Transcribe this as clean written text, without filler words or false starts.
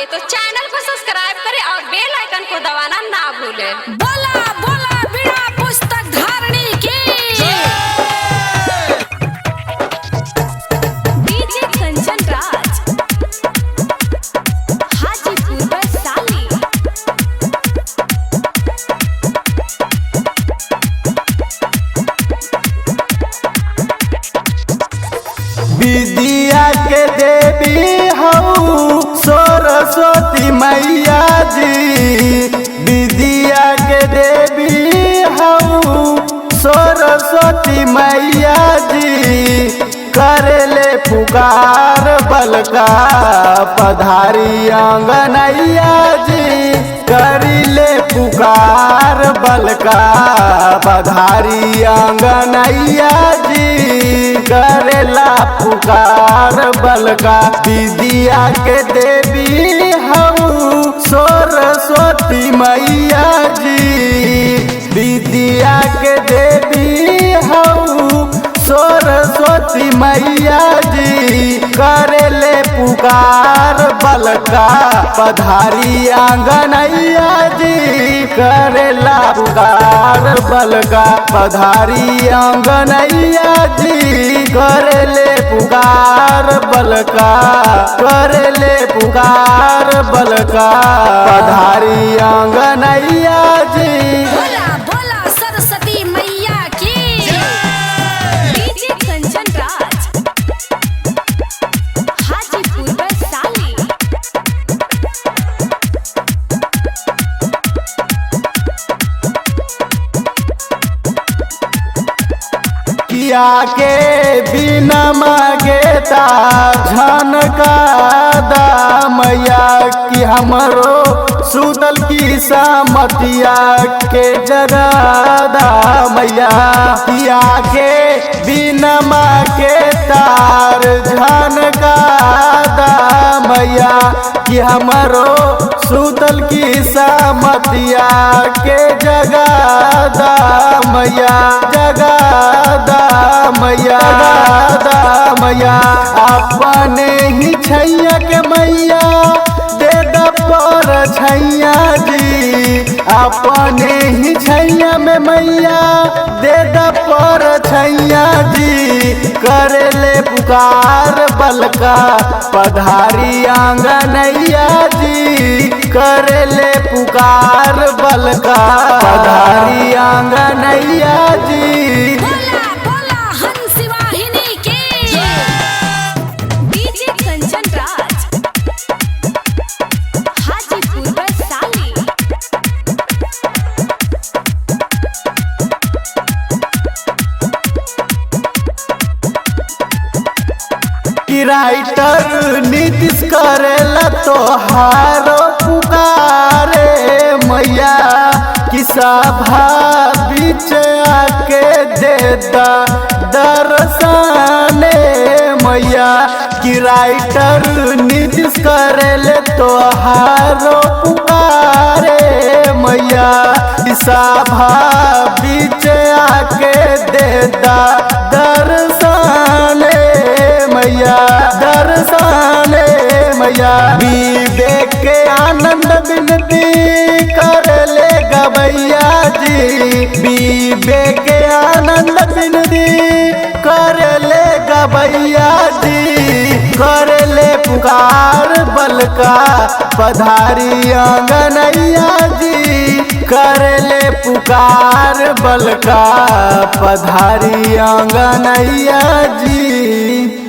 बाटे तो चैनल को सब्सक्राइब करें और बेल आइकन को दबाना ना भूलें। बोला बोला बिना पुस्तक धारणी की डीजे कंचन राज हाजीपुर वैशाली। विद्या के देवी हऊ सरस्वती मैया जी। विद्या के देवी हऊ सरस्वती मैया जी। करेले पुकार बलका पधारी आंगनैया जी। करिले पुकार बलका पधारी आंगनैया जी। करेला पुकार बलका विद्या के देवी हऊ सरस्वती मैया जी। विद्या के देवी हऊ सरस्वती मैया जी। करेले पुकार बलका पधारी आंगनैया जी। करेला पुकार बलका पधारी आंगनैया जी। करेले पुकार बलका करेले पुकार बलका पधारी आंगनैया जी। बोला बोला सरस्वती मैया की डीजे कंचन राज हाजीपुर वैशाली। किया के बिना मांगेता झनका दा मैया की हमरो सुतल की सामतिया के जगादा मैया। किया के बिना मांगेता झनका दा मैया कि हमरो सुतल की सामतिया के जगादा मैया। जगादा मैया जगादा मैया। अपने ही छैया के मैया दे द पर छैया जी। अपने ही छैया में मैया दे द पर छैया जी। करेले पुकार बलका पधारी आंगनैया जी। करेले पुकार बलका पधारी आंगनैया जी। बोला बोला हंस वाहिनी की डीजे कंचन राज हाजीपुर वैशाली। कि राइटर नीतीश करेला तोहारो पुकारे मैया। कि सभा बीच आके देता दर्शने मैया। कि राइटर नीतीश करेले तोहारो पुकारे मैया। कि सभा बीच आके देता दर्शने मैया दर्शने मैया। विवेक के आनंद विनती करले गवैया जी। विवेक के आनंद विनती करले गवैया जी। करले पुकार बलका पधारी आंगनैया जी। करले पुकार बलका पधारी आंगनैया जी।